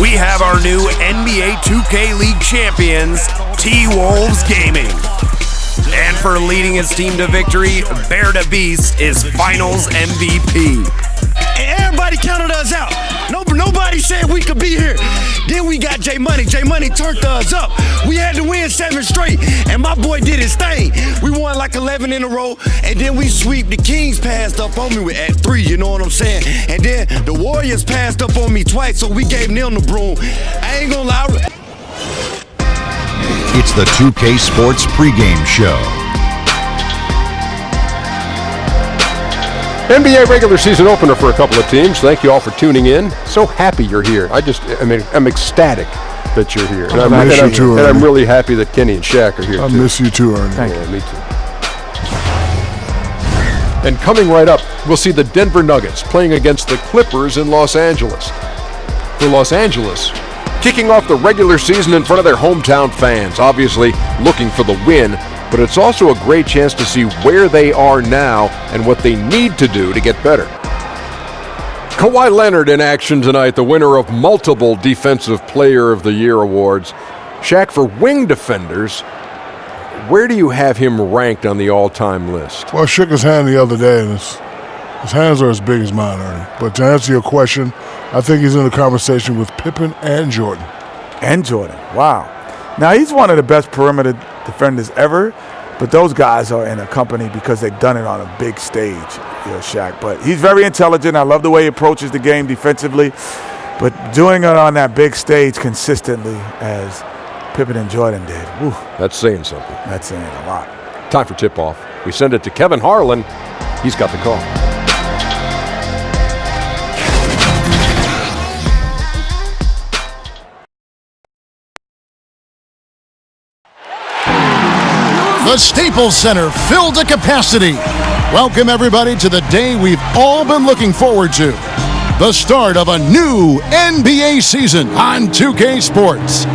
we have our new NBA 2K League champions, T-Wolves Gaming. And for leading his team to victory, Bear the Beast is Finals MVP. Everybody counted us out. Nobody said we could be here. Then we got J Money. J Money turned us up. We had to win 7 straight, and my boy did his thing. We won like 11 in a row, and then we sweep. The Kings passed up on me at 3, you know what I'm saying? And then the Warriors passed up on me twice, so we gave them the broom. I ain't gonna lie. It's the 2K Sports pregame show. NBA regular season opener for a couple of teams. Thank you all for tuning in. So happy you're here. I'm ecstatic that you're here. And I'm really happy that Kenny and Shaq are here, I too. miss you too, Ernie. Thank you. Me too. And coming right up, we'll see the Denver Nuggets playing against the Clippers in Los Angeles. For Los Angeles, kicking off the regular season in front of their hometown fans, obviously looking for the win, but it's also a great chance to see where they are now and what they need to do to get better. Kawhi Leonard in action tonight, the winner of multiple Defensive Player of the Year awards. Shaq, for wing defenders, where do you have him ranked on the all-time list? Well, I shook his hand the other day, and his hands are as big as mine, Ernie. But to answer your question, I think he's in the conversation with Pippen and Jordan. And Jordan, wow. Now, he's one of the best perimeter defenders ever, but those guys are in a company because they've done it on a big stage, Shaq. But he's very intelligent. I love the way he approaches the game defensively, but doing it on that big stage consistently as Pippen and Jordan did. Whew. That's saying something. That's saying a lot. Time for tip-off. We send it to Kevin Harlan. He's got the call. The Staples Center filled to capacity. Welcome everybody to the day we've all been looking forward to. The start of a new NBA season on 2K Sports.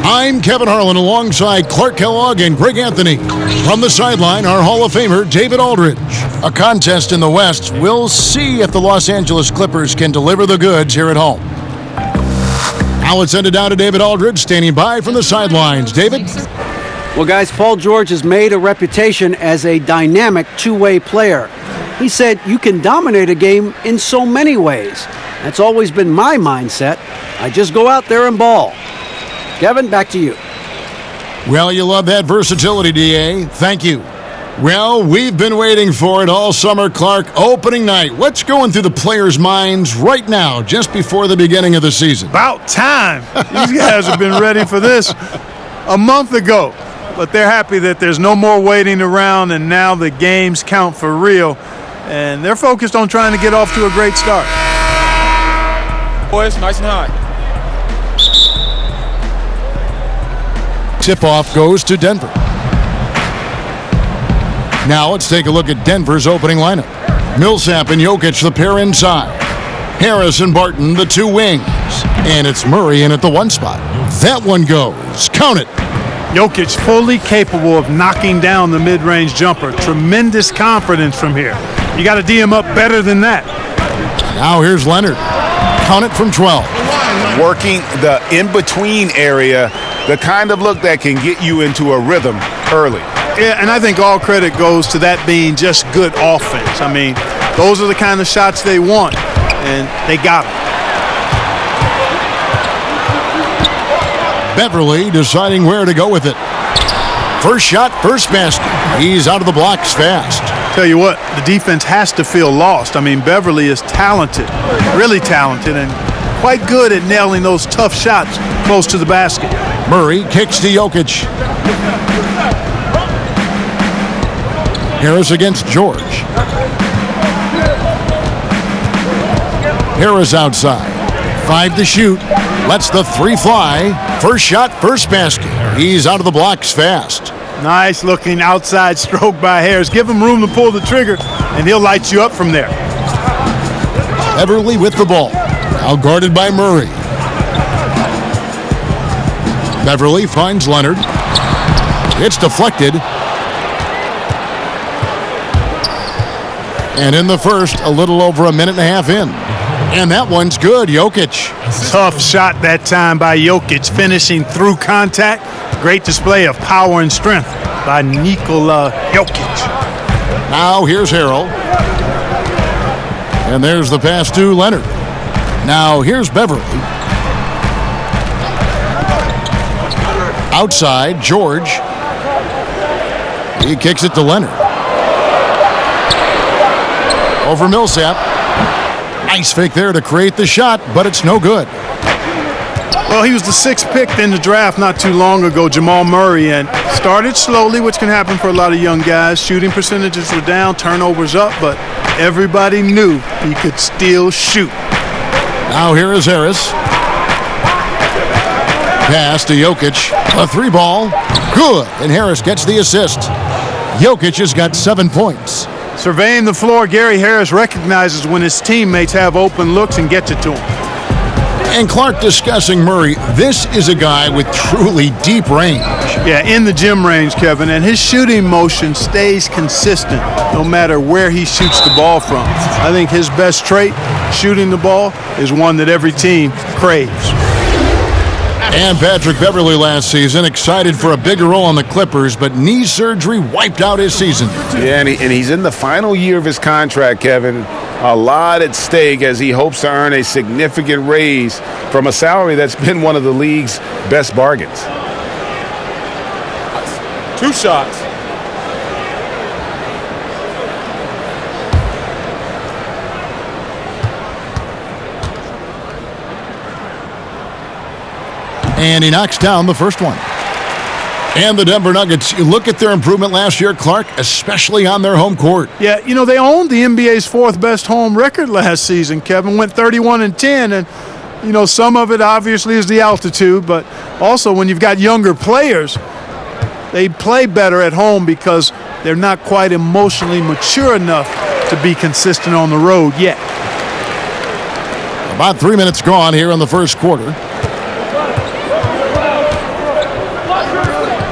I'm Kevin Harlan alongside Clark Kellogg and Greg Anthony. From the sideline, our Hall of Famer David Aldridge. A contest in the West. We'll see if the Los Angeles Clippers can deliver the goods here at home. Now let's send it down to David Aldridge standing by from the sidelines. David? Well, guys, Paul George has made a reputation as a dynamic two-way player. He said you can dominate a game in so many ways. That's always been my mindset. I just go out there and ball. Kevin, back to you. Well, you love that versatility, DA. Thank you. Well, we've been waiting for it all summer, Clark. Opening night. What's going through the players' minds right now, just before the beginning of the season? About time. These guys have been ready for this a month ago. But they're happy that there's no more waiting around, and now the games count for real. And they're focused on trying to get off to a great start. Boys, nice and high. Tip-off goes to Denver. Now let's take a look at Denver's opening lineup. Millsap and Jokic, the pair inside. Harris and Barton, the two wings. And it's Murray in at the one spot. That one goes. Count it. Jokic fully capable of knocking down the mid-range jumper. Tremendous confidence from here. You got to D him up better than that. Now here's Leonard. Count it from 12. Working the in-between area, the kind of look that can get you into a rhythm early. Yeah, and I think all credit goes to that being just good offense. I mean, those are the kind of shots they want, and they got them. Beverly deciding where to go with it. First shot, first basket. He's out of the blocks fast. Tell you what, the defense has to feel lost. I mean, Beverly is talented, really talented, and quite good at nailing those tough shots close to the basket. Murray kicks to Jokic. Harris against George. Harris outside. 5 to shoot. Lets the 3 fly. First shot, first basket. He's out of the blocks fast. Nice looking outside stroke by Harris. Give him room to pull the trigger, and he'll light you up from there. Beverly with the ball. Now guarded by Murray. Beverly finds Leonard. It's deflected. And in the first, a little over a minute and a half in. And that one's good, Jokic. Tough shot that time by Jokic, finishing through contact. Great display of power and strength by Nikola Jokic. Now here's Harrell. And there's the pass to Leonard. Now here's Beverly. Outside, George. He kicks it to Leonard. Over Millsap. Nice fake there to create the shot, but it's no good. Well, he was the 6th pick in the draft not too long ago, Jamal Murray, and started slowly, which can happen for a lot of young guys. Shooting percentages were down, turnovers up, but everybody knew he could still shoot. Now here is Harris. Pass to Jokic. A 3-ball. Good. And Harris gets the assist. Jokic has got 7 points. Surveying the floor, Gary Harris recognizes when his teammates have open looks and gets it to him. And Clark discussing Murray. This is a guy with truly deep range. Yeah, in the gym range, Kevin, and his shooting motion stays consistent no matter where he shoots the ball from. I think his best trait, shooting the ball, is one that every team craves. And Patrick Beverly last season, excited for a bigger role on the Clippers, but knee surgery wiped out his season. Yeah, and he's in the final year of his contract, Kevin. A lot at stake as he hopes to earn a significant raise from a salary that's been one of the league's best bargains. 2 shots. And he knocks down the first one. And the Denver Nuggets, you look at their improvement last year, Clark, especially on their home court. Yeah, you know, they owned the NBA's 4th best home record last season, Kevin. Went 31-10, and, you know, some of it obviously is the altitude, but also when you've got younger players, they play better at home because they're not quite emotionally mature enough to be consistent on the road yet. About 3 minutes gone here in the first quarter.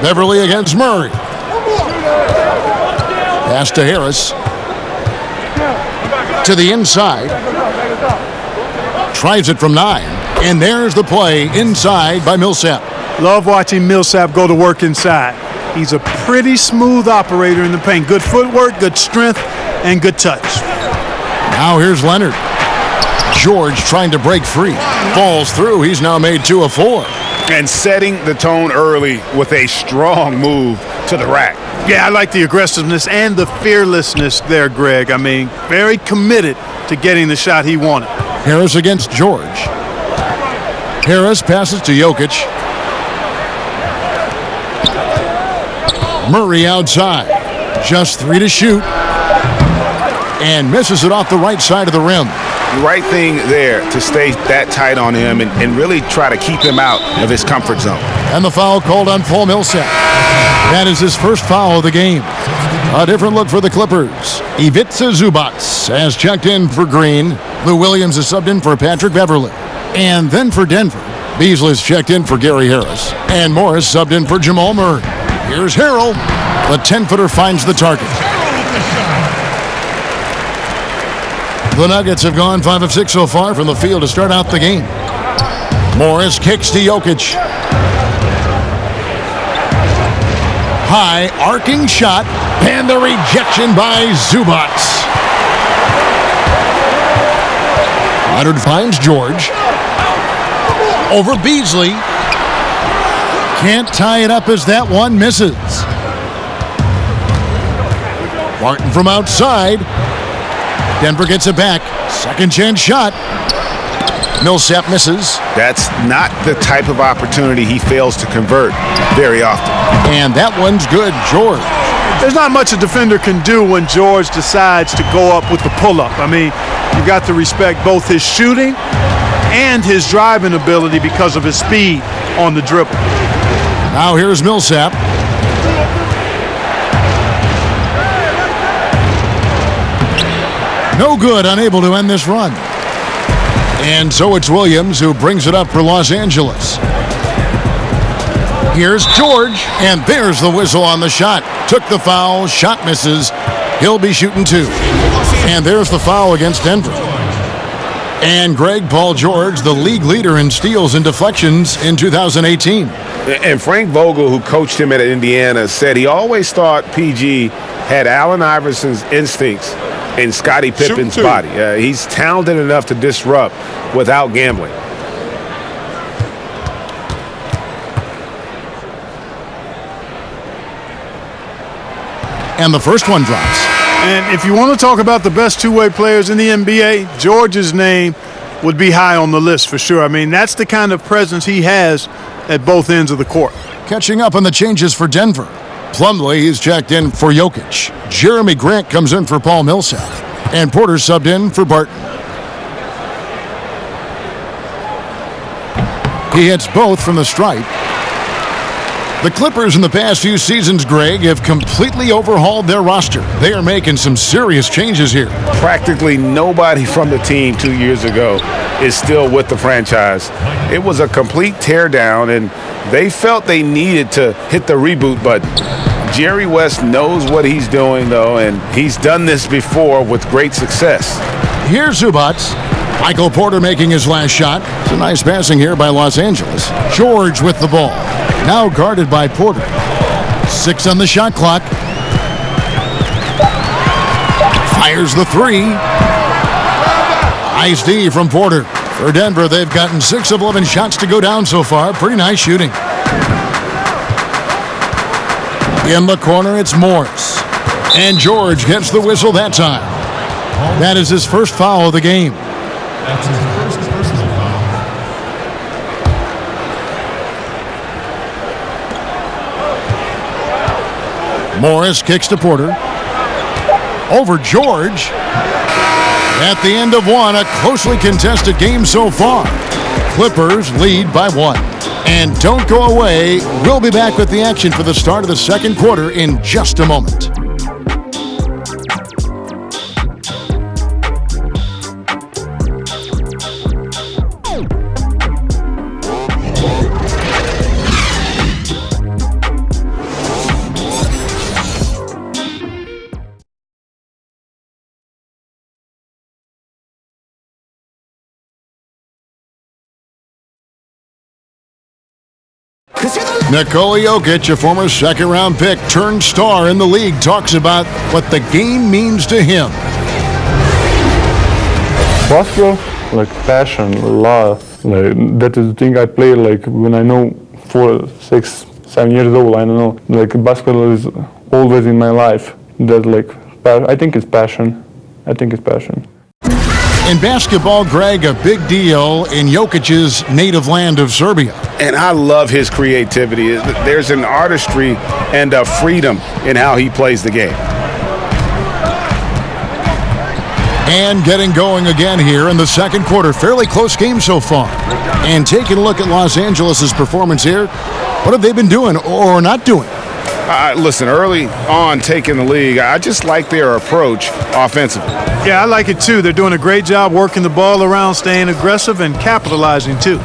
Beverly against Murray. Pass to Harris. To the inside. Tries it from 9. And there's the play inside by Millsap. Love watching Millsap go to work inside. He's a pretty smooth operator in the paint. Good footwork, good strength, and good touch. Now here's Leonard. George trying to break free. Falls through. He's now made 2 of 4. And setting the tone early with a strong move to the rack. Yeah, I like the aggressiveness and the fearlessness there, Greg. I mean, very committed to getting the shot he wanted. Harris against George. Harris passes to Jokic. Murray outside. Just 3 to shoot. And misses it off the right side of the rim. The right thing there to stay that tight on him and really try to keep him out of his comfort zone. And the foul called on Paul Millsap. That is his first foul of the game. A different look for the Clippers. Ivica Zubac has checked in for Green. Lou Williams is subbed in for Patrick Beverly. And then for Denver, Beasley's checked in for Gary Harris. And Morris subbed in for Jamal Murray. Here's Harrell. The 10-footer finds the target. The Nuggets have gone 5 of 6 so far from the field to start out the game. Morris kicks to Jokic. High arcing shot and the rejection by Zubac. Leonard finds George. Over Beasley. Can't tie it up as that one misses. Martin from outside. Denver gets it back. Second chance shot. Millsap misses. That's not the type of opportunity he fails to convert very often. And that one's good, George. There's not much a defender can do when George decides to go up with the pull-up. I mean, you got to respect both his shooting and his driving ability because of his speed on the dribble. Now here's Millsap. No good, unable to end this run. And so it's Williams who brings it up for Los Angeles. Here's George, and there's the whistle on the shot. Took the foul, shot misses. He'll be shooting 2. And there's the foul against Denver. And Greg Paul George, the league leader in steals and deflections in 2018. And Frank Vogel, who coached him at Indiana, said he always thought PG had Allen Iverson's instincts in Scottie Pippen's body. He's talented enough to disrupt without gambling. And the first one drops. And if you want to talk about the best two-way players in the NBA, George's name would be high on the list for sure. I mean, that's the kind of presence he has at both ends of the court. Catching up on the changes for Denver. Plumlee is checked in for Jokic. Jeremy Grant comes in for Paul Millsap. And Porter subbed in for Barton. He hits both from the stripe. The Clippers in the past few seasons, Greg, have completely overhauled their roster. They are making some serious changes here. Practically nobody from the team 2 years ago is still with the franchise. It was a complete teardown, and they felt they needed to hit the reboot button. Jerry West knows what he's doing, though, and he's done this before with great success. Here's Zubac. Michael Porter making his last shot. It's a nice passing here by Los Angeles. George with the ball. Now guarded by Porter. 6 on the shot clock. Fires the three. Nice D from Porter. For Denver, they've gotten 6 of 11 shots to go down so far. Pretty nice shooting. In the corner, it's Morris. And George gets the whistle that time. That is his first foul of the game. That's his first personal foul. Morris kicks to Porter. Over George. At the end of one, a closely contested game so far. Clippers lead by 1. And don't go away. We'll be back with the action for the start of the second quarter in just a moment. Nikola Jokic, a former second-round pick turned star in the league, talks about what the game means to him. Basketball, like passion, love. Like that is the thing I play. Like when I know 4, 6, 7 years old. I don't know. Like basketball is always in my life. That like I think it's passion. In basketball, Greg, a big deal in Jokic's native land of Serbia. And I love his creativity. There's an artistry and a freedom in how he plays the game. And getting going again here in the second quarter. Fairly close game so far. And taking a look at Los Angeles' performance here, what have they been doing or not doing? Listen, early on taking the league, I just like their approach offensively. Yeah, I like it too. They're doing a great job working the ball around, staying aggressive, and capitalizing too.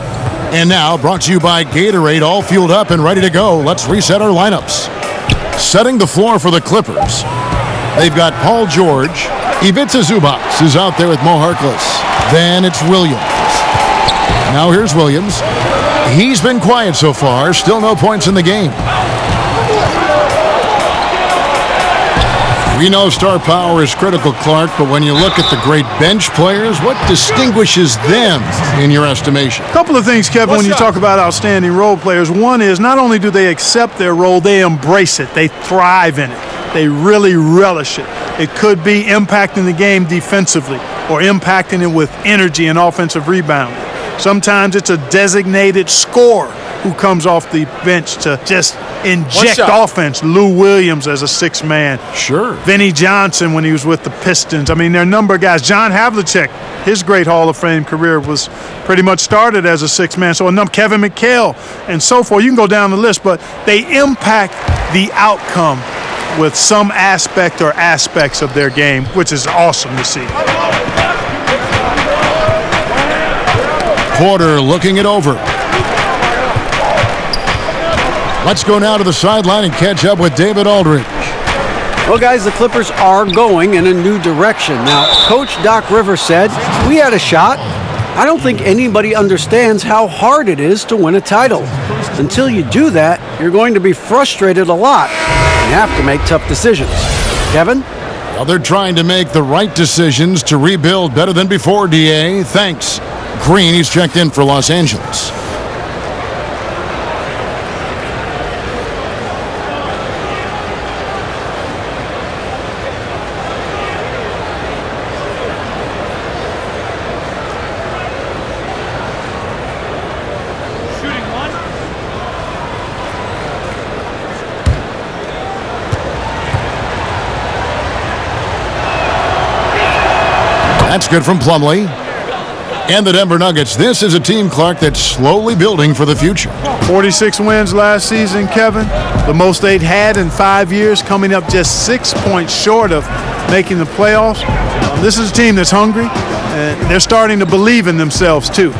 And now, brought to you by Gatorade, all fueled up and ready to go. Let's reset our lineups. Setting the floor for the Clippers. They've got Paul George. Ivica Zubac is out there with Mo Harkless. Then it's Williams. Now here's Williams. He's been quiet so far. Still no points in the game. We know star power is critical, Clark, but when you look at the great bench players, what distinguishes them in your estimation? A couple of things, Kevin, when you talk about outstanding role players. One is not only do they accept their role, they embrace it. They thrive in it. They really relish it. It could be impacting the game defensively or impacting it with energy and offensive rebound. Sometimes it's a designated scorer who comes off the bench to just inject offense. Lou Williams as a 6th man. Sure. Vinnie Johnson when he was with the Pistons. I mean, there are a number of guys. John Havlicek, his great Hall of Fame career was pretty much started as a 6th man. So Kevin McHale and so forth. You can go down the list, but they impact the outcome with some aspect or aspects of their game, which is awesome to see. Porter looking it over. Let's go now to the sideline and catch up with David Aldridge. Well, guys, the Clippers are going in a new direction. Now, Coach Doc Rivers said, we had a shot. I don't think anybody understands how hard it is to win a title. Until you do that, you're going to be frustrated a lot and have to make tough decisions. Kevin? Well, they're trying to make the right decisions to rebuild better than before, DA. Thanks. Green, he's checked in for Los Angeles. That's good from Plumlee. And the Denver Nuggets. This is a team, Clark, that's slowly building for the future. 46 wins last season, Kevin. The most they'd had in 5 years, coming up just 6 points short of making the playoffs. This is a team that's hungry, and they're starting to believe in themselves, too.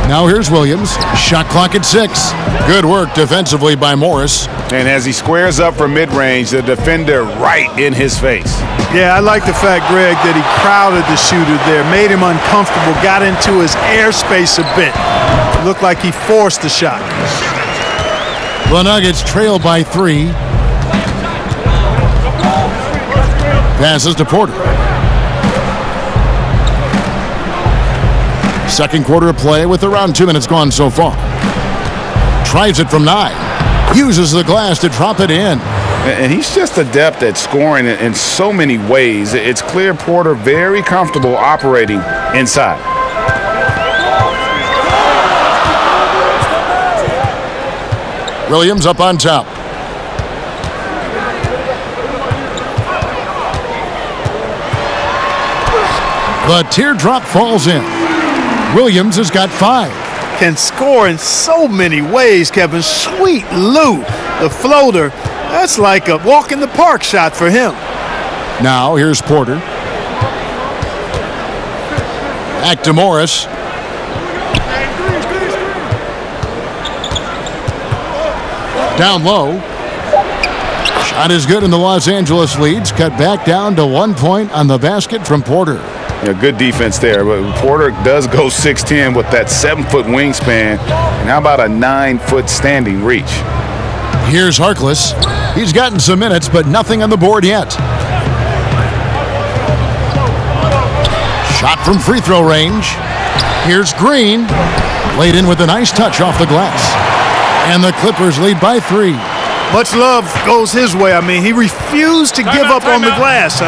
Now here's Williams. Shot clock at 6. Good work defensively by Morris. And as he squares up from mid-range, the defender right in his face. Yeah, I like the fact, Greg, that he crowded the shooter there, made him uncomfortable, got into his airspace a bit. Looked like he forced the shot. The Nuggets trail by 3. Passes to Porter. Second quarter of play with around 2 minutes gone so far. Tries it from 9. Uses the glass to drop it in. And he's just adept at scoring in so many ways. It's clear Porter very comfortable operating inside. Williams up on top. The teardrop falls in. Williams has got 5. Can score in so many ways, Kevin. Sweet Lou, the floater. That's like a walk in the park shot for him. Now here's Porter. Back to Morris. Down low. Shot is good, and the Los Angeles leads cut back down to 1 point on the basket from Porter. Yeah, good defense there. But Porter does go 6'10" with that 7-foot wingspan. And how about a 9-foot standing reach? Here's Harkless. He's gotten some minutes, but nothing on the board yet. Shot from free throw range. Here's Green. Laid in with a nice touch off the glass. And the Clippers lead by 3. Much love goes his way. I mean, he refused to give up on the glass.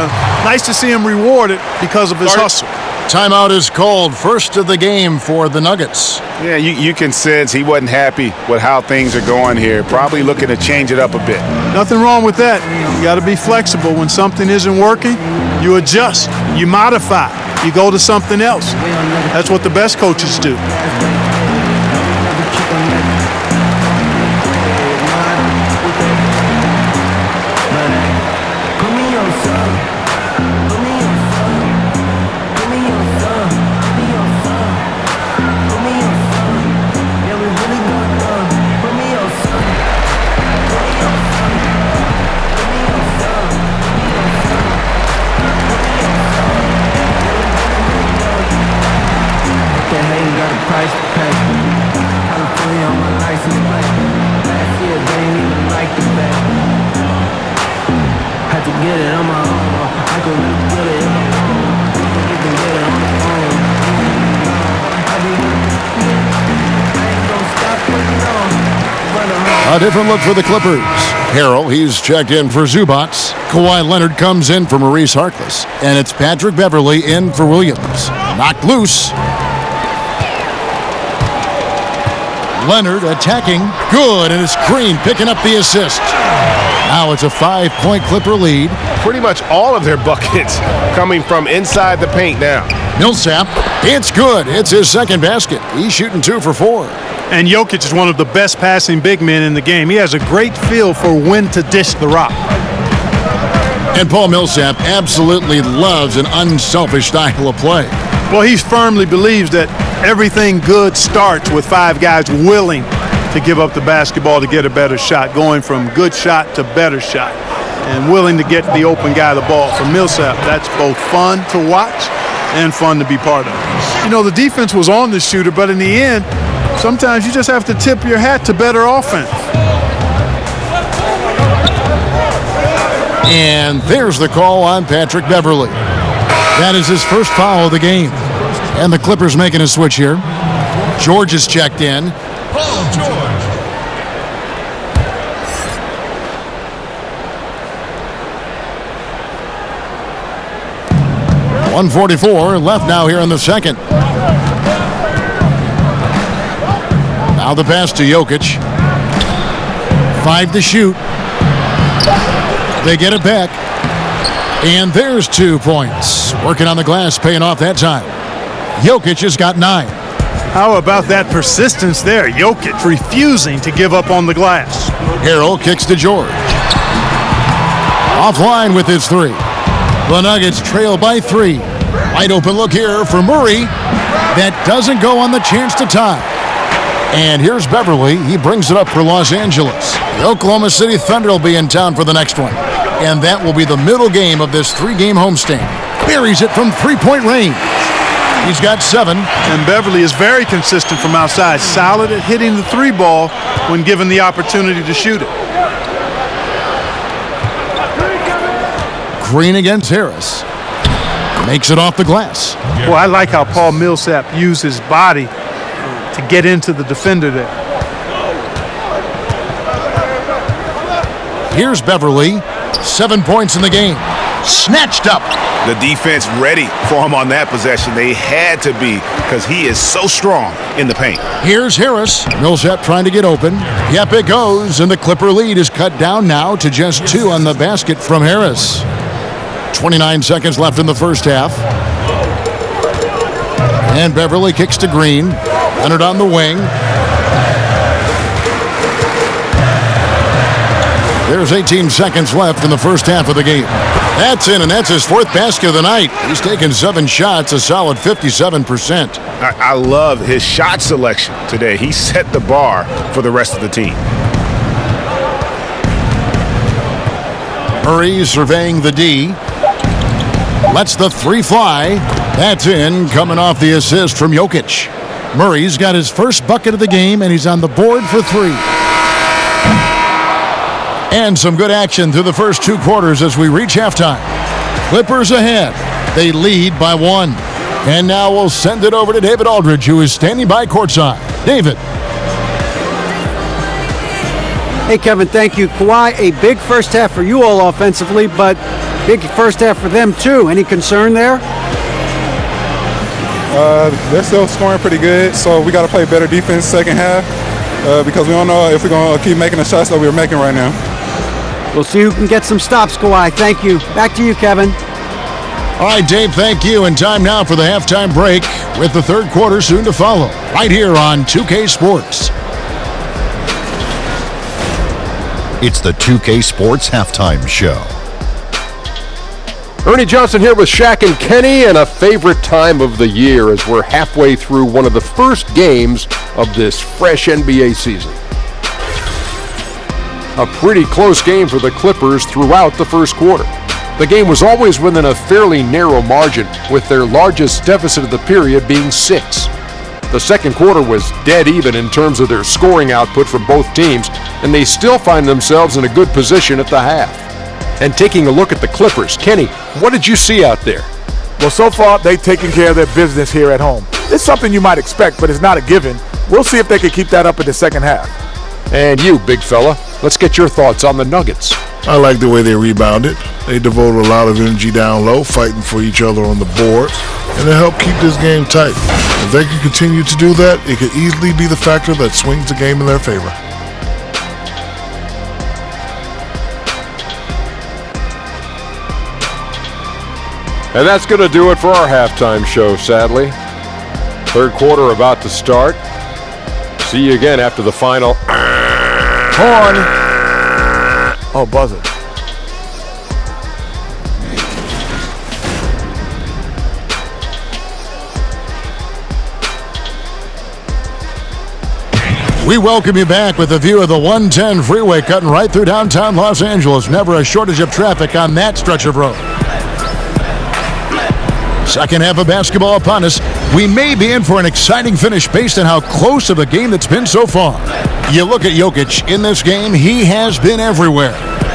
Nice to see him rewarded because of his hustle. Timeout is called. First of the game for the Nuggets. Yeah, you can sense he wasn't happy with how things are going here. Probably looking to change it up a bit. Nothing wrong with that. You got to be flexible. When something isn't working, you adjust, you modify, you go to something else. That's what the best coaches do. A different look for the Clippers. Harrell, he's checked in for Zubats. Kawhi Leonard comes in for Maurice Harkless. And it's Patrick Beverley in for Williams. Knocked loose. Leonard attacking. Good, and it's Green picking up the assist. Now it's a 5-point Clipper lead. Pretty much all of their buckets coming from inside the paint now. Millsap, it's good. It's his second basket. He's shooting 2 for 4. And Jokic is one of the best passing big men in the game. He has a great feel for when to dish the rock. And Paul Millsap absolutely loves an unselfish style of play. Well, he firmly believes that everything good starts with 5 guys willing to give up the basketball to get a better shot, going from good shot to better shot, and willing to get the open guy the ball. For Millsap, that's both fun to watch and fun to be part of. You know, the defense was on the shooter, but in the end, sometimes you just have to tip your hat to better offense. And there's the call on Patrick Beverley. That is his first foul of the game. And the Clippers making a switch here. George is checked in. Paul George. .144 left now here in the second. Now the pass to Jokic. 5 to shoot. They get it back. And there's 2 points. Working on the glass, paying off that time. Jokic has got 9. How about that persistence there? Jokic refusing to give up on the glass. Harrell kicks to George. Offline with his 3. The Nuggets trail by 3. Wide open look here for Murray. That doesn't go on the chance to tie. And here's Beverley. He brings it up for Los Angeles. The Oklahoma City Thunder will be in town for the next one. And that will be the middle game of this 3-game homestand. Buries it from 3-point range. He's got 7. And Beverley is very consistent from outside. Solid at hitting the 3 ball when given the opportunity to shoot it. Green against Harris. Makes it off the glass. Well, I like how Paul Millsap used his body to get into the defender there. Here's Beverley. 7 points in the game. Snatched up. The defense ready for him on that possession. They had to be because he is so strong in the paint. Here's Harris. Millsap trying to get open. Yep, it goes. And the Clipper lead is cut down now to just 2 on the basket from Harris. 29 seconds left in the first half. And Beverley kicks to Green. Leonard on the wing. There's 18 seconds left in the first half of the game. That's in, and that's his 4th basket of the night. He's taken 7 shots, a solid 57%. I love his shot selection today. He set the bar for the rest of the team. Murray surveying the D. Lets the 3 fly. That's in, coming off the assist from Jokic. Murray's got his first bucket of the game, and he's on the board for 3. And some good action through the first 2 quarters as we reach halftime. Clippers ahead. They lead by 1. And now we'll send it over to David Aldridge, who is standing by courtside. David. Hey, Kevin, thank you. Kawhi, a big first half for you all offensively, but big first half for them, too. Any concern there? They're still scoring pretty good, so we got to play better defense second half because we don't know if we're going to keep making the shots that we're making right now. We'll see who can get some stops, Kawhi. Thank you. Back to you, Kevin. All right, Dave, thank you. And time now for the halftime break with the third quarter soon to follow right here on 2K Sports. It's the 2K Sports Halftime Show. Ernie Johnson here with Shaq and Kenny, and a favorite time of the year as we're halfway through one of the first games of this fresh NBA season. A pretty close game for the Clippers throughout the first quarter. The game was always within a fairly narrow margin, with their largest deficit of the period being 6. The second quarter was dead even in terms of their scoring output from both teams, and they still find themselves in a good position at the half. And taking a look at the Clippers, Kenny, what did you see out there? Well, so far, they've taken care of their business here at home. It's something you might expect, but it's not a given. We'll see if they can keep that up in the second half. And you, big fella, let's get your thoughts on the Nuggets. I like the way they rebounded. They devoted a lot of energy down low, fighting for each other on the board, and it helped keep this game tight. If they can continue to do that, it could easily be the factor that swings the game in their favor. And that's going to do it for our halftime show, sadly. Third quarter about to start. See you again after the final. Horn. Oh, buzzer. We welcome you back with a view of the 110 freeway cutting right through downtown Los Angeles. Never a shortage of traffic on that stretch of road. Second half of basketball upon us. we may be in for an exciting finish based on how close of a game it's been so far. You look at Jokic in this game, he has been everywhere.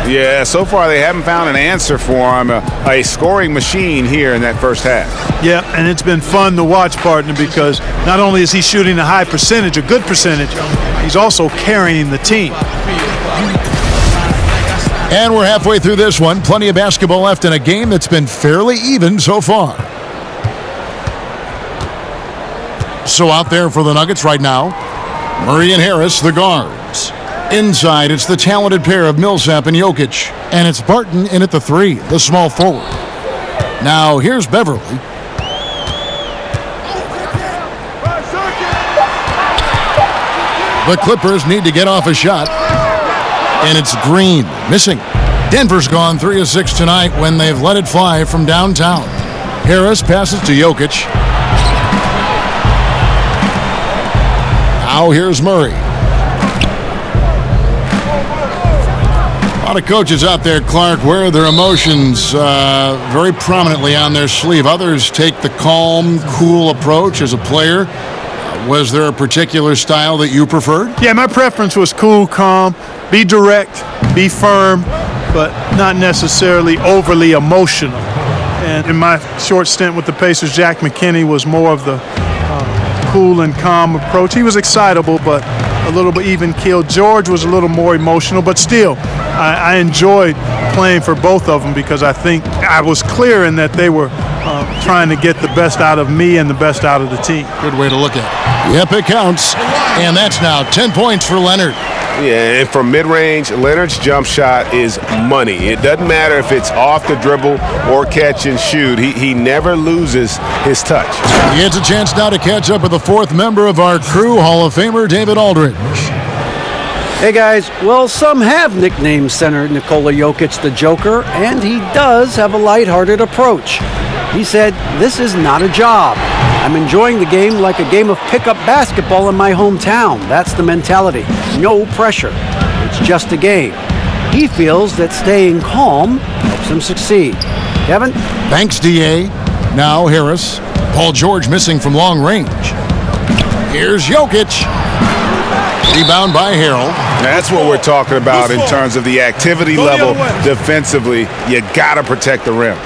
Yeah, so far they haven't found an answer for him, a scoring machine here in that first half. Yeah, and it's been fun to watch, partner, because not only is he shooting a high percentage, a good percentage, he's also carrying the team. And we're halfway through this one. Plenty of basketball left in a game that's been fairly even so far. So out there for the Nuggets right now, Murray and Harris, the guards. Inside, it's the talented pair of Millsap and Jokic. And it's Barton in at the 3, the small forward. Now, here's Beverly. The Clippers need to get off a shot. And it's Green, missing. Denver's gone 3 of 6 tonight when they've let it fly from downtown. Harris passes to Jokic. Now here's Murray. A lot of coaches out there, Clark, wear their emotions very prominently on their sleeve. Others take the calm, cool approach as a player. Was there a particular style that you preferred? Yeah, my preference was cool, calm, be direct, be firm, but not necessarily overly emotional. And in my short stint with the Pacers, Jack McKinney was more of the cool and calm approach. He was excitable, but a little bit even-keeled. George was a little more emotional, but still, I enjoyed playing for both of them because I think I was clear in that they were trying to get the best out of me and the best out of the team. Good way to look at it. Yep, it counts. And that's now 10 points for Leonard. Yeah, and from mid-range, Leonard's jump shot is money. It doesn't matter if it's off the dribble or catch and shoot. He never loses his touch. He gets a chance now to catch up with the 4th member of our crew, Hall of Famer David Aldridge. Hey guys, well, some have nicknamed center Nikola Jokic the Joker, and he does have a lighthearted approach. He said, "This is not a job. I'm enjoying the game like a game of pickup basketball in my hometown. That's the mentality. No pressure. It's just a game." He feels that staying calm helps him succeed. Kevin? Thanks, D.A. Now Harris. Paul George missing from long range. Here's Jokic. Rebound by Harrell. That's what we're talking about in terms of the activity level defensively. You got to protect the rim.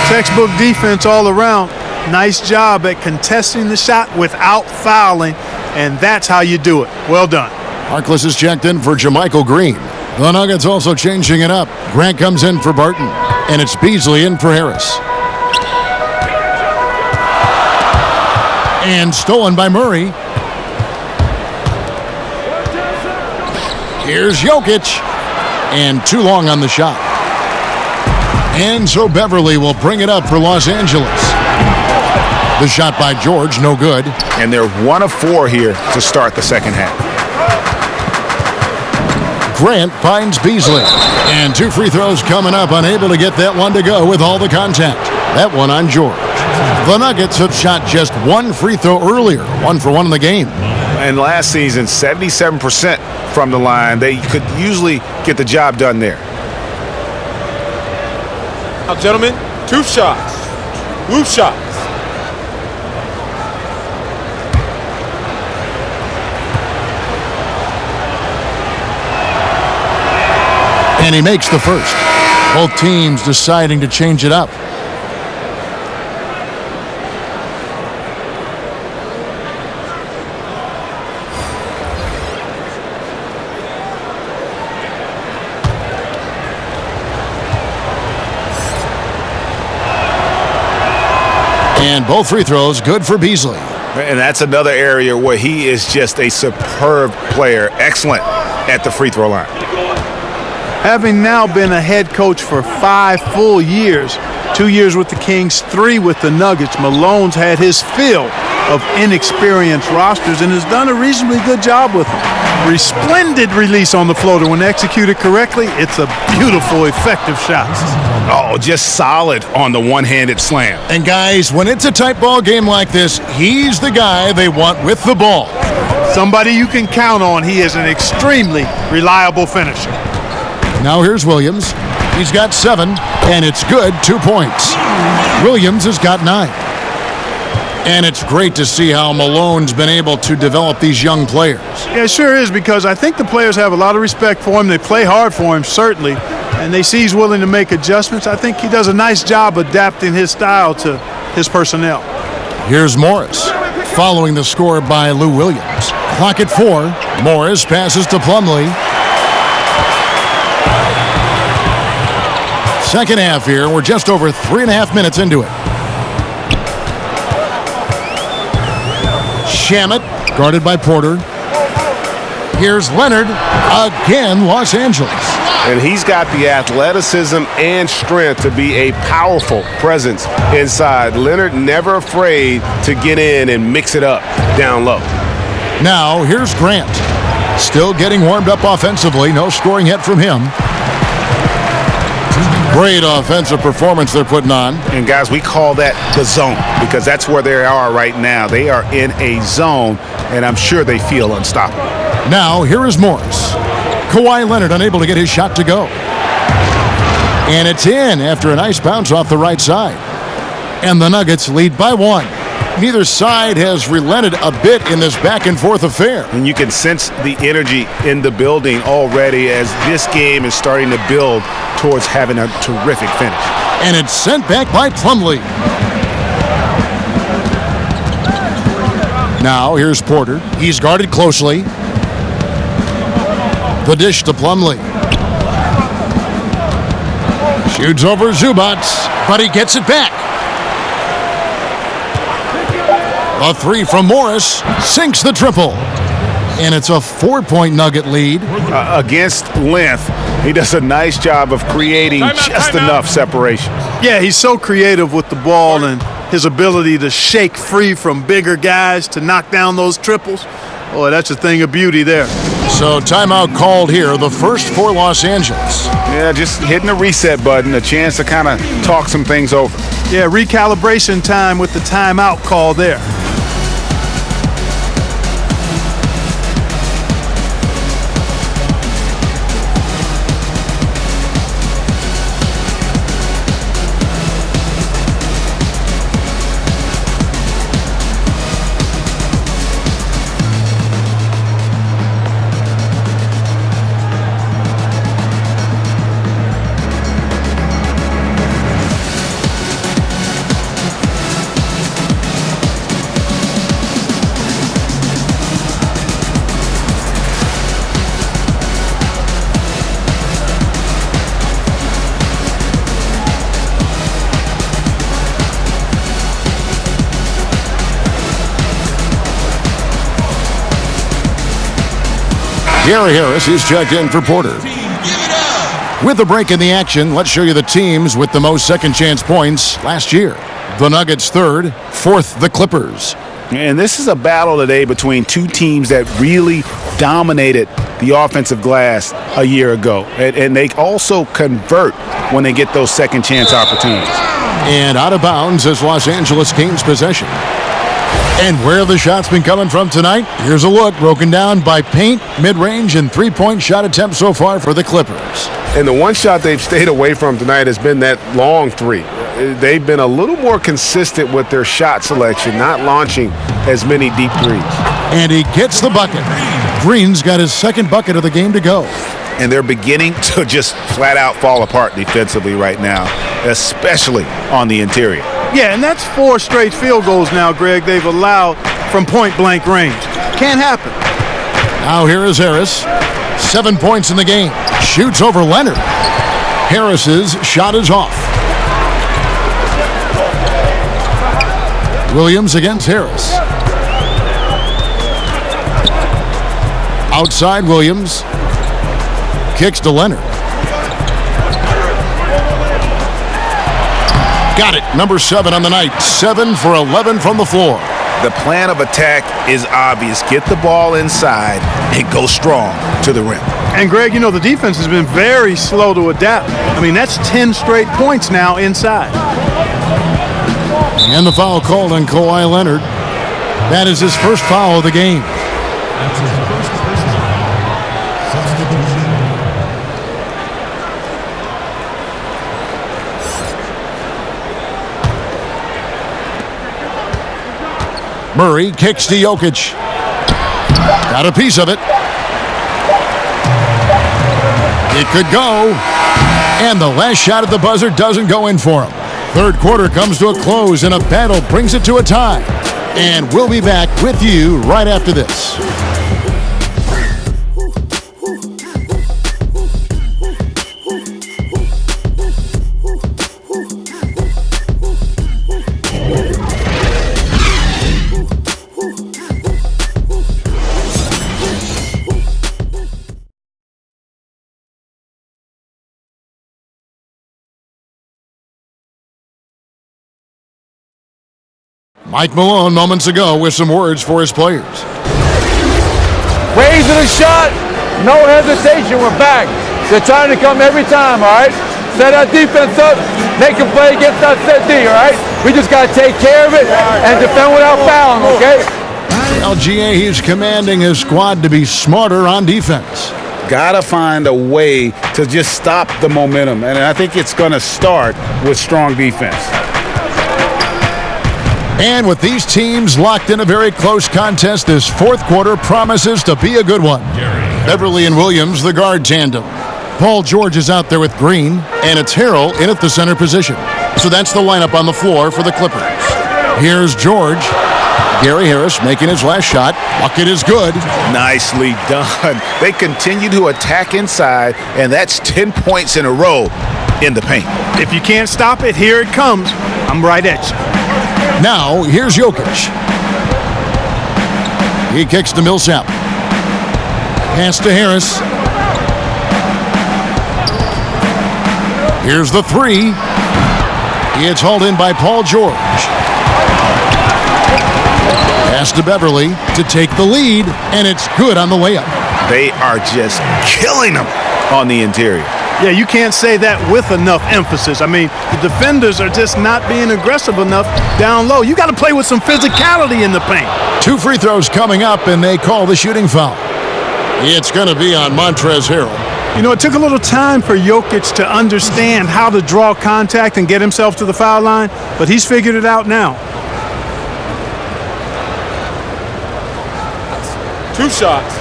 Textbook defense all around. Nice job at contesting the shot without fouling, and that's how you do it. Well done. Harkless is checked in for Jermichael Green. The Nuggets also changing it up. Grant comes in for Barton, and it's Beasley in for Harris. And stolen by Murray. Here's Jokic, and too long on the shot. And so Beverly will bring it up for Los Angeles. The shot by George, no good. And they're 1 of 4 here to start the second half. Grant finds Beasley. And 2 free throws coming up, unable to get that one to go with all the contact. That one on George. The Nuggets have shot just 1 free throw earlier, 1 for 1 in the game. And last season, 77% from the line. They could usually get the job done there. Now, gentlemen, 2 shots. Blue shots. And he makes the first. Both teams deciding to change it up. And both free throws good for Beasley. And that's another area where he is just a superb player. Excellent at the free throw line. Having now been a head coach for 5 full years, 2 years with the Kings, 3 with the Nuggets, Malone's had his fill of inexperienced rosters and has done a reasonably good job with them. Resplendent release on the floater. When executed correctly, it's a beautiful, effective shot. Oh, just solid on the one-handed slam. And guys, when it's a tight ball game like this, he's the guy they want with the ball. Somebody you can count on. He is an extremely reliable finisher. Now here's Williams. He's got 7, and it's good, 2 points. Williams has got 9. And it's great to see how Malone's been able to develop these young players. Yeah, it sure is, because I think the players have a lot of respect for him. They play hard for him, certainly, and they see he's willing to make adjustments. I think he does a nice job adapting his style to his personnel. Here's Morris, following the score by Lou Williams. Clock at 4. Morris passes to Plumlee. Second half here. We're just over 3.5 minutes into it. Shamet, guarded by Porter. Here's Leonard, again, Los Angeles. And he's got the athleticism and strength to be a powerful presence inside. Leonard never afraid to get in and mix it up down low. Now, here's Grant. Still getting warmed up offensively. No scoring yet from him. Great offensive performance they're putting on. And, guys, we call that the zone because that's where they are right now. They are in a zone, and I'm sure they feel unstoppable. Now, here is Morris. Kawhi Leonard unable to get his shot to go. And it's in after a nice bounce off the right side. And the Nuggets lead by 1. Neither side has relented a bit in this back-and-forth affair. And you can sense the energy in the building already as this game is starting to build towards having a terrific finish. And it's sent back by Plumlee. Now, here's Porter. He's guarded closely. The dish to Plumlee. Shoots over Zubac, but he gets it back. A 3 from Morris sinks the triple. And it's a 4-point Nugget lead. Against length, he does a nice job of creating just enough separation. Yeah, he's so creative with the ball and his ability to shake free from bigger guys to knock down those triples. Boy, that's a thing of beauty there. So timeout called here, the first for Los Angeles. Yeah, just hitting the reset button, a chance to kind of talk some things over. Yeah, recalibration time with the timeout call there. Gary Harris is checked in for Porter. With a break in the action, let's show you the teams with the most second chance points last year. The Nuggets 3rd, 4th the Clippers. And this is a battle today between two teams that really dominated the offensive glass a year ago. And they also convert when they get those second chance opportunities. And out of bounds as Los Angeles gains possession. And where have the shots been coming from tonight? Here's a look broken down by paint, mid-range, and three-point shot attempts so far for the Clippers. And the one shot they've stayed away from tonight has been that long three. They've been a little more consistent with their shot selection, not launching as many deep threes. And he gets the bucket. Green's got his second bucket of the game to go. And they're beginning to just flat out fall apart defensively right now, especially on the interior. Yeah, and that's 4 straight field goals now, Greg, they've allowed from point-blank range. Can't happen. Now here is Harris. 7 points in the game. Shoots over Leonard. Harris's shot is off. Williams against Harris. Outside Williams. Kicks to Leonard. Got it. Number 7 on the night. 7 for 11 from the floor. The plan of attack is obvious. Get the ball inside and go strong to the rim. And, Greg, you know, the defense has been very slow to adapt. I mean, that's 10 straight points now inside. And the foul called on Kawhi Leonard. That is his first foul of the game. That's his first personal foul. Substitution. Murray kicks to Jokic. Got a piece of it. It could go. And the last shot at the buzzer doesn't go in for him. Third quarter comes to a close, and a battle brings it to a tie. And we'll be back with you right after this. Mike Malone moments ago with some words for his players. Raise to the shot, no hesitation, we're back. They're trying to come every time, all right? Set our defense up, make a play against our set D, all right? We just got to take care of it and defend without fouling, okay? LGA, he's commanding his squad to be smarter on defense. Gotta find a way to just stop the momentum, and I think it's going to start with strong defense. And with these teams locked in a very close contest, this fourth quarter promises to be a good one. Beverly and Williams, the guard tandem. Paul George is out there with Green, and it's Harrell in at the center position. So that's the lineup on the floor for the Clippers. Here's George. Gary Harris making his last shot. Bucket is good. Nicely done. They continue to attack inside, and that's 10 points in a row in the paint. If you can't stop it, here it comes. I'm right at you. Now, here's Jokic. He kicks to Millsap. Pass to Harris. Here's the three. It's hauled in by Paul George. Pass to Beverly to take the lead, and it's good on the layup. They are just killing them on the interior. Yeah, you can't say that with enough emphasis. I mean, the defenders are just not being aggressive enough down low. You got to play with some physicality in the paint. 2 free throws coming up, and they call the shooting foul. It's going to be on Montrezl Harrell. You know, it took a little time for Jokic to understand how to draw contact and get himself to the foul line, but he's figured it out now. 2 shots.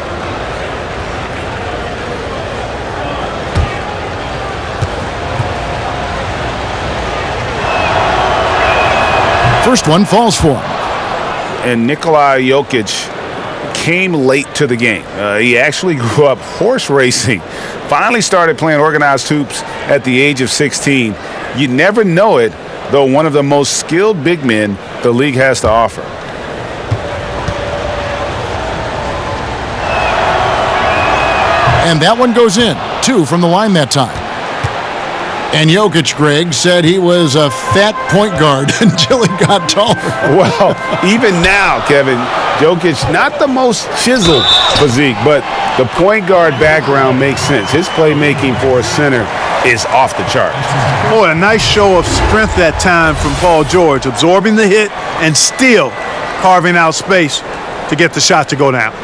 First one falls for him. And Nikola Jokic came late to the game. He actually grew up horse racing. Finally started playing organized hoops at the age of 16. You never know it, though, one of the most skilled big men the league has to offer. And that one goes in. 2 from the line that time. And Jokic, Greg, said he was a fat point guard until he got taller. Well, even now, Kevin, Jokic, not the most chiseled physique, but the point guard background makes sense. His playmaking for a center is off the charts. Boy, a nice show of strength that time from Paul George, absorbing the hit and still carving out space to get the shot to go down.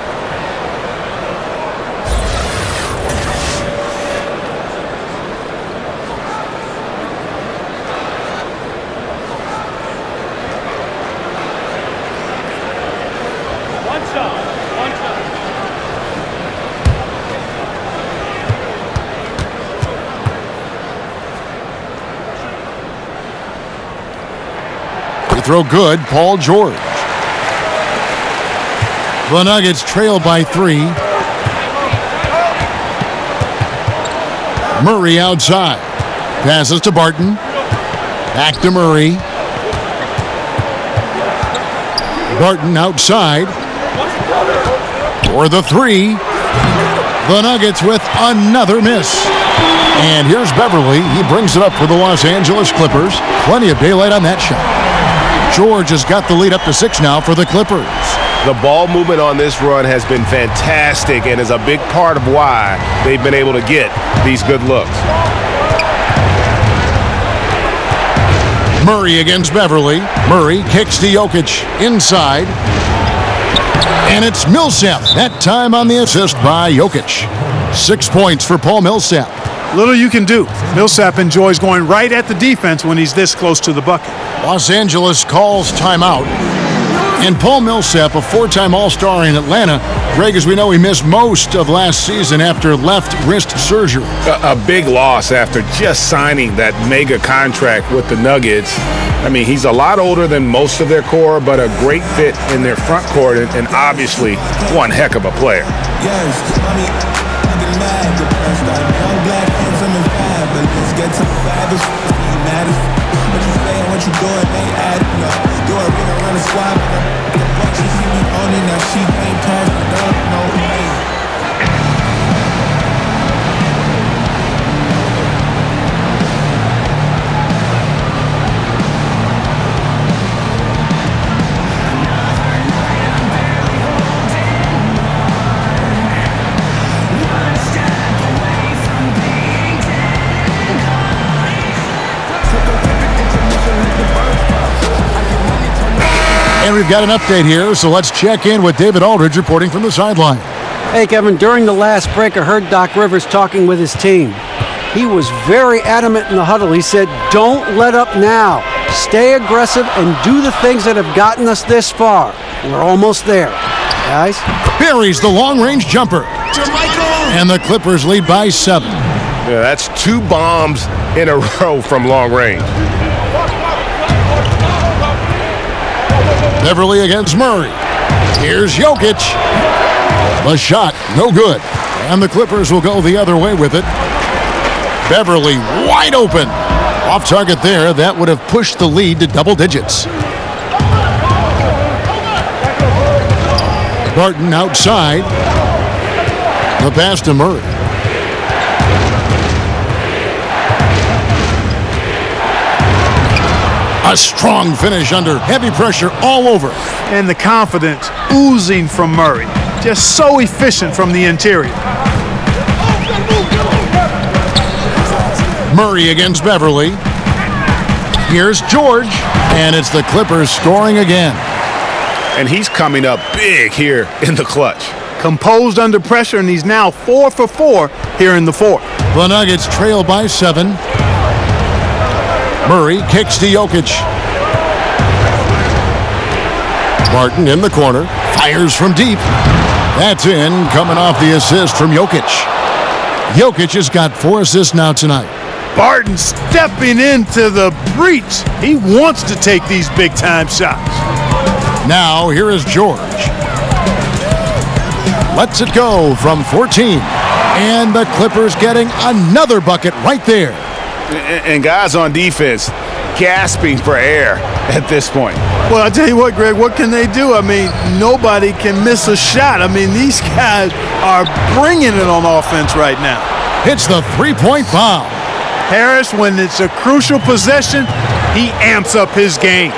Throw good, Paul George. The Nuggets trail by 3. Murray outside. Passes to Barton. Back to Murray. Barton outside. For the 3. The Nuggets with another miss. And here's Beverly. He brings it up for the Los Angeles Clippers. Plenty of daylight on that shot. George has got the lead up to 6 now for the Clippers. The ball movement on this run has been fantastic and is a big part of why they've been able to get these good looks. Murray against Beverly. Murray kicks to Jokic inside. And it's Millsap, that time on the assist by Jokic. 6 points for Paul Millsap. Little you can do. Millsap enjoys going right at the defense when he's this close to the bucket. Los Angeles calls timeout. And Paul Millsap, a four-time All-Star in Atlanta. Greg, as we know, he missed most of last season after left wrist surgery. A big loss after just signing that mega contract with the Nuggets. I mean, he's a lot older than most of their core, but a great fit in their front court and obviously one heck of a player. And we've got an update here, so let's check in with David Aldridge reporting from the sideline. Hey, Kevin, during the last break, I heard Doc Rivers talking with his team. He was very adamant in the huddle. He said, don't let up now. Stay aggressive and do the things that have gotten us this far. We're almost there, guys. Buries the long-range jumper. And the Clippers lead by 7. Yeah, that's 2 bombs in a row from long range. Beverly against Murray. Here's Jokic. The shot, no good. And the Clippers will go the other way with it. Beverly wide open. Off target there. That would have pushed the lead to double digits. Barton outside. The pass to Murray. A strong finish under heavy pressure all over. And the confidence oozing from Murray. Just so efficient from the interior. Murray against Beverly. Here's George. And it's the Clippers scoring again. And he's coming up big here in the clutch. Composed under pressure, and he's now 4 for 4 here in the fourth. The Nuggets trail by 7. Murray kicks to Jokic. Martin in the corner. Fires from deep. That's in, coming off the assist from Jokic. Jokic has got 4 assists now tonight. Barton stepping into the breach. He wants to take these big-time shots. Now, here is George. Lets it go from 14. And the Clippers getting another bucket right there. And guys on defense gasping for air at this point. Well, I'll tell you what, Greg, what can they do? I mean, nobody can miss a shot. I mean, these guys are bringing it on offense right now. Hits the three-point bomb. Harris, when it's a crucial possession, he amps up his game.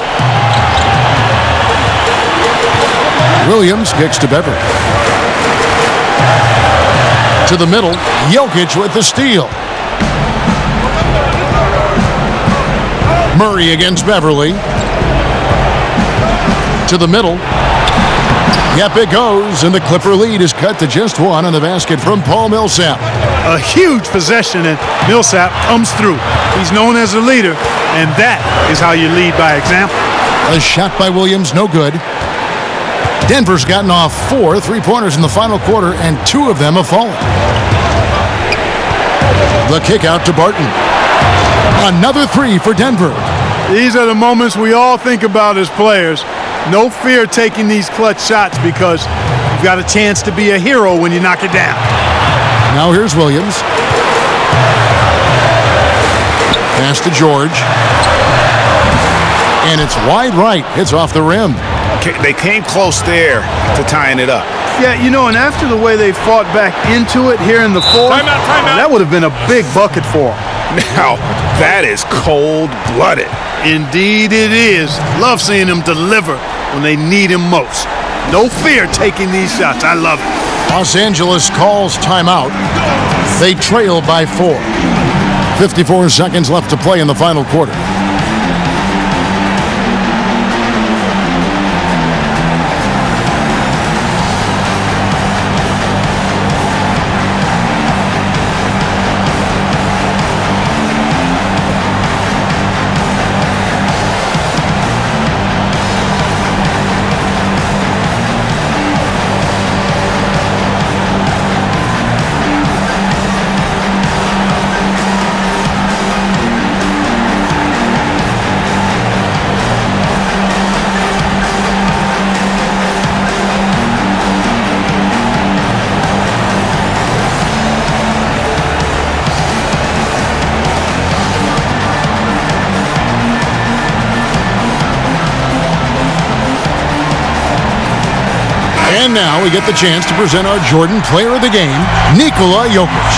Williams kicks to Beverly. To the middle, Jokic with the steal. Murray against Beverly. To the middle. Yep, it goes, and the Clipper lead is cut to just 1 on the basket from Paul Millsap. A huge possession, and Millsap comes through. He's known as a leader, and that is how you lead by example. A shot by Williams, no good. Denver's gotten off 4 3-pointers in the final quarter, and 2 of them have fallen. The kick out to Barton. Another 3 for Denver. These are the moments we all think about as players. No fear taking these clutch shots because you've got a chance to be a hero when you knock it down. Now here's Williams. Pass to George. And it's wide right. Hits off the rim. They came close there to tying it up. Yeah, you know, and after the way they fought back into it here in the fourth, timeout. That would have been a big bucket for them. Now, that is cold-blooded. Indeed it is. Love seeing them deliver when they need him most. No fear taking these shots. I love it. Los Angeles calls timeout. They trail by 4. 54 seconds left to play in the final quarter. And now we get the chance to present our Jordan Player of the Game, Nikola Jokic.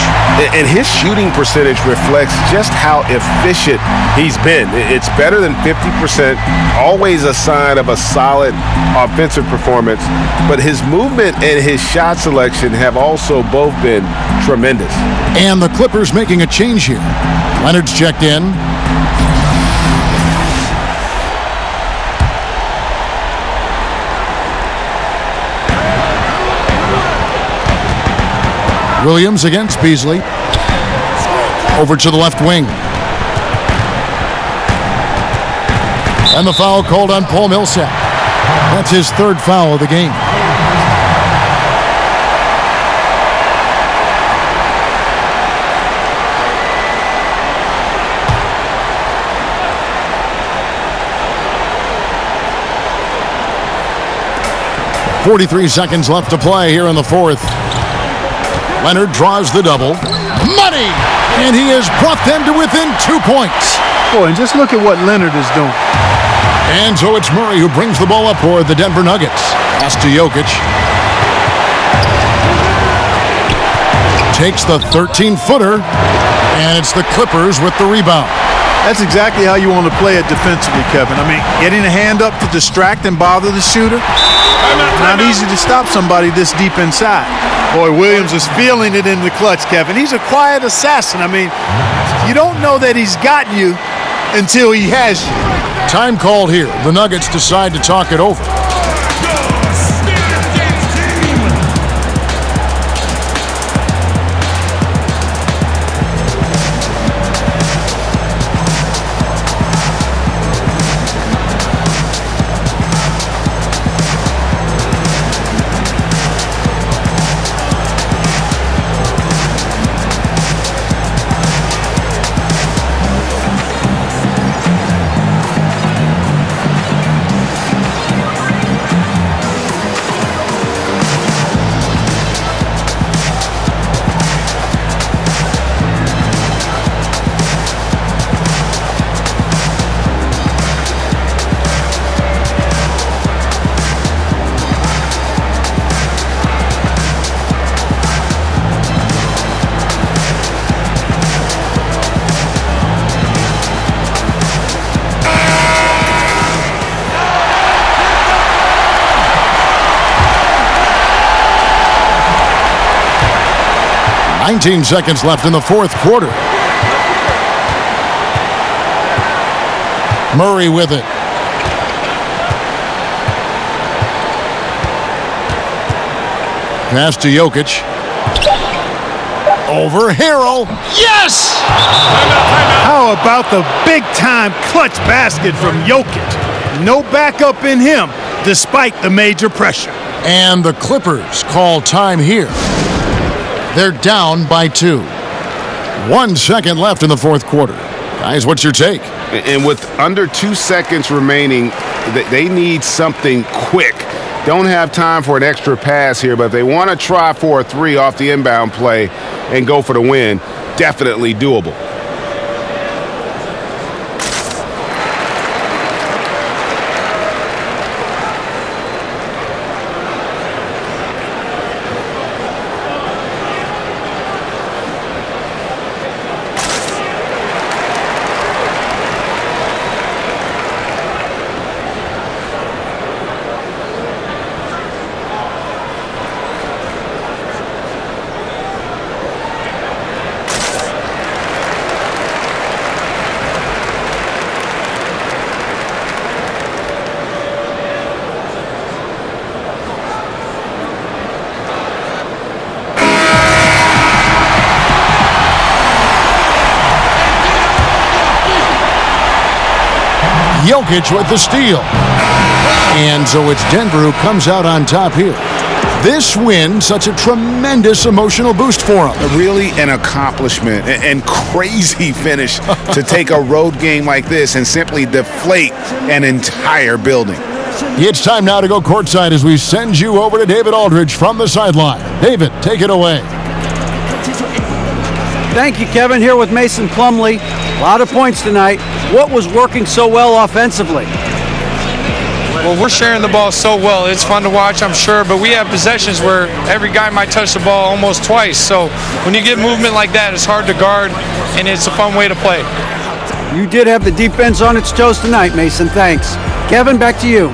And his shooting percentage reflects just how efficient he's been. It's better than 50%, always a sign of a solid offensive performance. But his movement and his shot selection have also both been tremendous. And the Clippers making a change here. Leonard's checked in. Williams against Beasley. Over to the left wing. And the foul called on Paul Millsap. That's his third foul of the game. .43 seconds left to play here in the fourth. Leonard draws the double. Money! And he has brought them to within 2 points. Boy, and just look at what Leonard is doing. And so it's Murray who brings the ball up for the Denver Nuggets. Pass to Jokic. Takes the 13-footer, and it's the Clippers with the rebound. That's exactly how you want to play it defensively, Kevin. I mean, getting a hand up to distract and bother the shooter. Not easy to stop somebody this deep inside. Boy, Williams is feeling it in the clutch, Kevin. He's a quiet assassin. I mean, you don't know that he's got you until he has you. Time called here. The Nuggets decide to talk it over. .19 seconds left in the fourth quarter. Murray with it. Pass to Jokic. Over Harrell. Yes! How about the big-time clutch basket from Jokic? No backup in him, despite the major pressure. And the Clippers call time here. They're down by 2. 1 second left in the fourth quarter. Guys, what's your take? And with under 2 seconds remaining, they need something quick. Don't have time for an extra pass here, but if they want to try for a 3 off the inbound play and go for the win, definitely doable. Jokic with the steal. And so it's Denver who comes out on top here. This win, such a tremendous emotional boost for them. Really an accomplishment and crazy finish to take a road game like this and simply deflate an entire building. It's time now to go courtside as we send you over to David Aldridge from the sideline. David, take it away. Thank you, Kevin. Here with Mason Plumlee. A lot of points tonight. What was working so well offensively? Well, we're sharing the ball so well. It's fun to watch, I'm sure, but we have possessions where every guy might touch the ball almost twice. So when you get movement like that, it's hard to guard, and it's a fun way to play. You did have the defense on its toes tonight, Mason. Thanks. Kevin, back to you.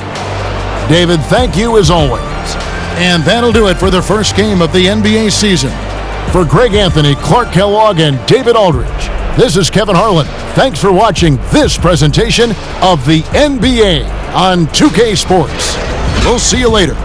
David, thank you as always. And that'll do it for the first game of the NBA season. For Greg Anthony, Clark Kellogg, and David Aldridge, this is Kevin Harlan. Thanks for watching this presentation of the NBA on 2K Sports. We'll see you later.